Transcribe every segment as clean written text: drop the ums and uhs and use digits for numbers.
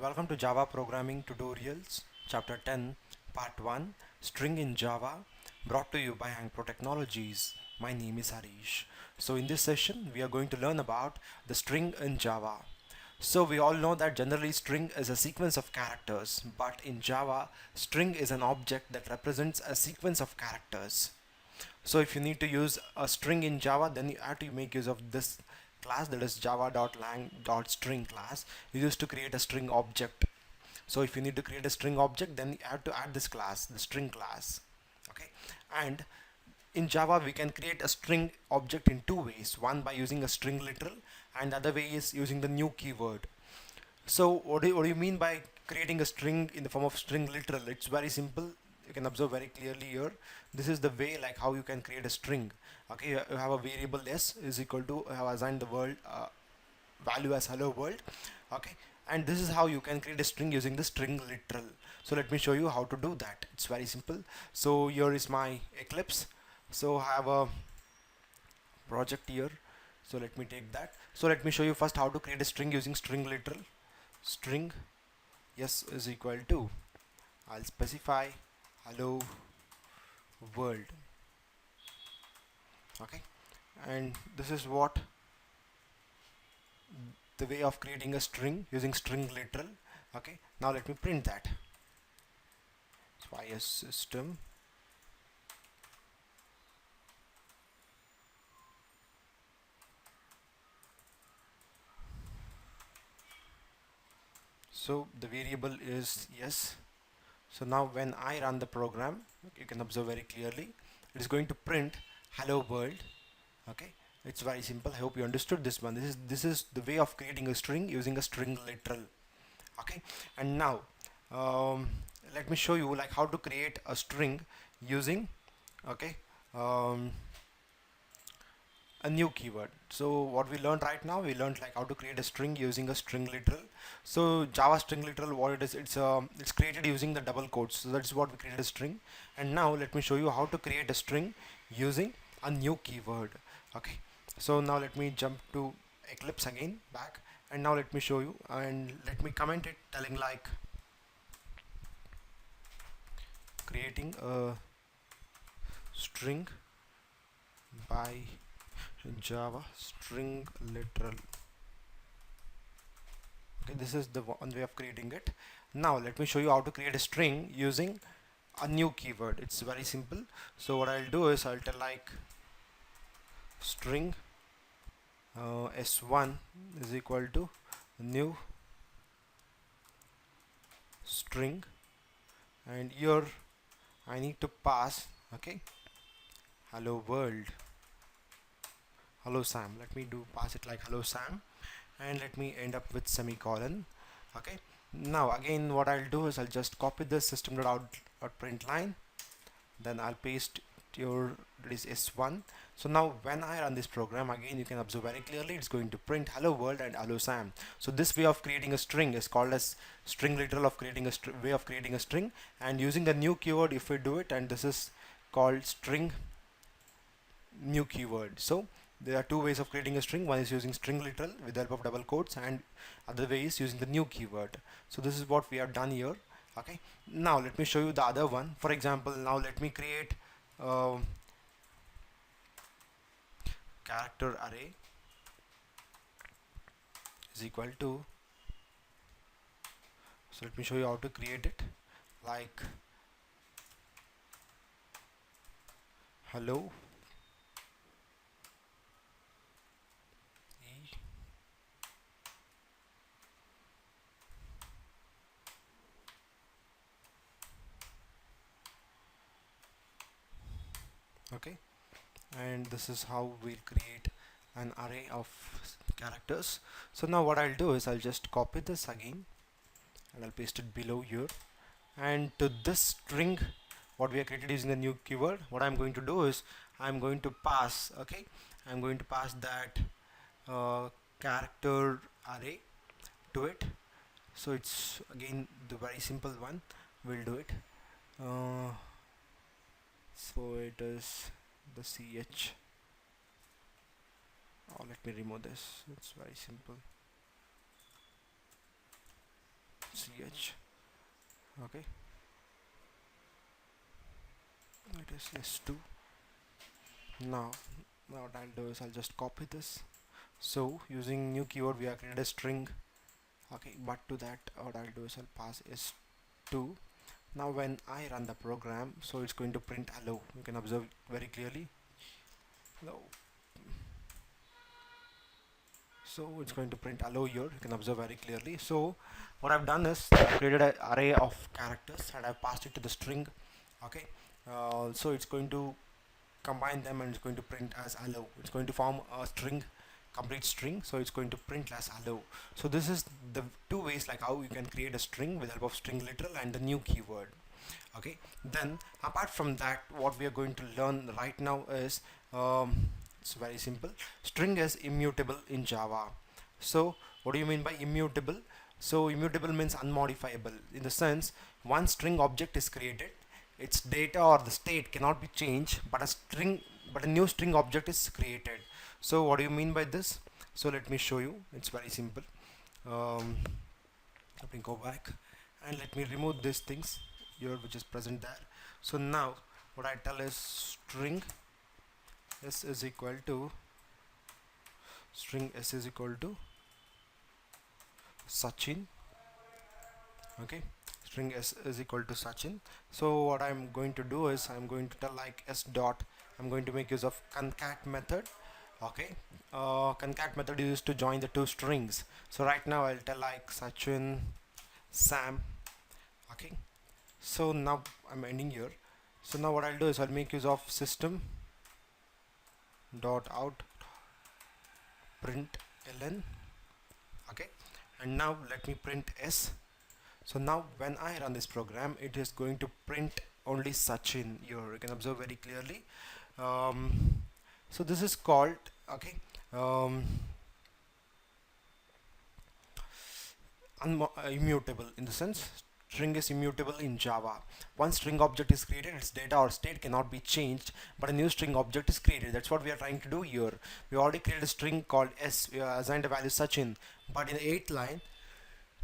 Welcome to Java Programming Tutorials, Chapter 10, Part 1, String in Java, brought to you by Ankpro Technologies. My name is Harish. So in this session, we are going to learn about the string in Java. So we all know that generally string is a sequence of characters, but in Java, string is an object that represents a sequence of characters. So if you need to use a string in Java, then you have to make use of this class, that is java.lang.String class. You use to create a string object. So if you need to create a string object, then you have to add this class, the string class. Okay, and in Java we can create a string object in two ways. One by using a string literal, and the other way is using the new keyword. So what do you mean by creating a string in the form of string literal? It's very simple. You can observe very clearly here. This is the way like how you can create a string. Okay, you have a variable s is equal to, I have assigned the world value as hello world. Okay, and this is how you can create a string using the string literal. So let me show you how to do that. It's very simple. So here is my Eclipse. So I have a project here. So let me take that. So let me show you first how to create a string using string literal. String yes is equal to, I'll specify hello world. Okay, and this is what the way of creating a string using string literal. Okay, now let me print that. So is system so the variable is yes. So now when I run the program, you can observe very clearly it is going to print hello world. Okay, it's very simple. I hope you understood this one. This is the way of creating a string using a string literal. Okay, and now let me show you like how to create a string using, okay, um, a new keyword. So what we learned right now, we learned like how to create a string using a string literal. So Java string literal, what it is, it's created using the double quotes. So that's what we created a string. And now let me show you how to create a string using a new keyword. Okay, so now let me jump to Eclipse again back, and now let me show you and let me comment it telling like creating a string by Java string literal. Okay, this is the one way of creating it. Now let me show you how to create a string using a new keyword. It's very simple. So what I'll do is I'll tell like string s1 is equal to new string, and here I need to pass, okay, hello world, hello Sam. Let me do pass it like hello Sam, and let me end up with semicolon. Okay, now again what I'll do is I'll just copy this system.out.println, then I'll paste your, that is s1. So now when I run this program, again you can observe very clearly it's going to print hello world and hello Sam. So this way of creating a string is called as string literal of creating a way of creating a string, and using the new keyword if we do it, and this is called string new keyword. So there are two ways of creating a string. One is using string literal with the help of double quotes, and other way is using the new keyword. So this is what we have done here. Okay, now let me show you the other one. For example, now let me create character array is equal to, so let me show you how to create it like hello e okay, and this is how we'll create an array of characters. So now what I'll do is I'll just copy this again and I'll paste it below here, and to this string what we are created using the new keyword, what I'm going to do is I'm going to pass, okay, I'm going to pass that character array to it. So it's again the very simple one. We'll do it. So it is the ch. Let me remove this. It's very simple. ch. Okay, it is s2. Now, what I'll do is I'll just copy this. So using new keyword we have created a string. Okay, but to that what I'll do is I'll pass s2. Now when I run the program, so it's going to print hello. You can observe very clearly. Hello. So it's going to print hello here. You can observe very clearly. So what I've done is I've created an array of characters and I've passed it to the string. Okay. So it's going to combine them and it's going to print as hello. It's going to form a string, complete string. So it's going to print as hello. So this is the two ways like how you can create a string with help of string literal and the new keyword. Okay, then apart from that, what we are going to learn right now is it's very simple. String is immutable in Java. So what do you mean by immutable? So immutable means unmodifiable in the sense one string object is created, its data or the state cannot be changed, but a new string object is created. So what do you mean by this? So let me show you. It's very simple. Let me go back and let me remove these things here which is present there. So now what I tell is string s is equal to Sachin. Okay, string s is equal to Sachin. So what I'm going to do is I'm going to tell like s dot, I'm going to make use of concat method. Okay, concat method is used to join the two strings. So right now I'll tell like Sachin Sam. Okay, so now I'm ending here. So now what I'll do is I'll make use of system dot out print ln. Okay, and now let me print s. So now when I run this program, it is going to print only Sachin here. You can observe very clearly. So this is called okay. Immutable in the sense string is immutable in Java. Once string object is created, its data or state cannot be changed, but a new string object is created. That's what we are trying to do here. We already created a string called s. We assigned a value Sachin, but in the 8th line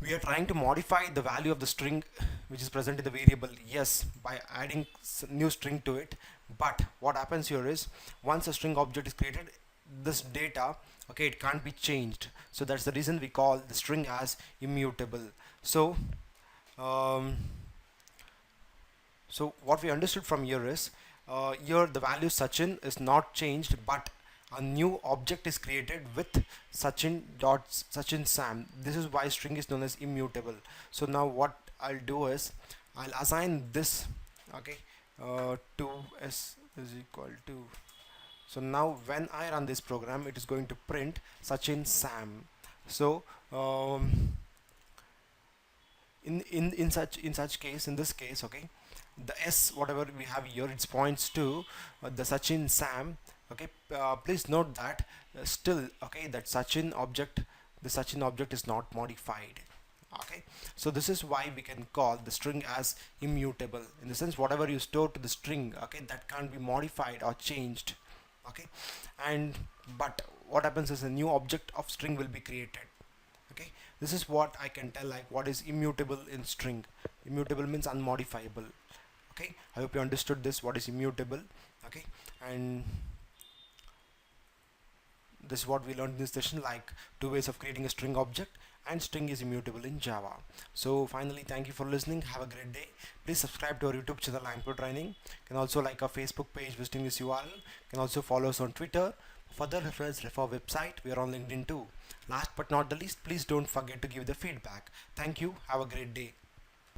we are trying to modify the value of the string which is present in the variable yes by adding new string to it. But what happens here is once a string object is created, this data, okay, it can't be changed. So that's the reason we call the string as immutable. So so what we understood from here is here the value Sachin is not changed, but a new object is created with Sachin Sam. This is why string is known as immutable. So now what I'll do is I'll assign this okay to s is equal to. So now when I run this program, it is going to print Sachin Sam. So in this case, okay, the s whatever we have here, it points to the Sachin Sam. Okay, please note that still okay that the Sachin object is not modified. Okay, so this is why we can call the string as immutable in the sense whatever you store to the string, okay, that can't be modified or changed. Okay, and but what happens is a new object of string will be created. Okay, this is what I can tell like what is immutable in string. Immutable means unmodifiable. Okay, I hope you understood this, what is immutable. Okay, and this is what we learned in this session, like two ways of creating a string object, and string is immutable in Java. So finally, thank you for listening. Have a great day. Please subscribe to our YouTube channel Ankpro Training. You can also like our Facebook page visiting this URL. You can also follow us on Twitter. For further reference, refer our website. We are on LinkedIn too. Last but not the least, please don't forget to give the feedback. Thank you. Have a great day.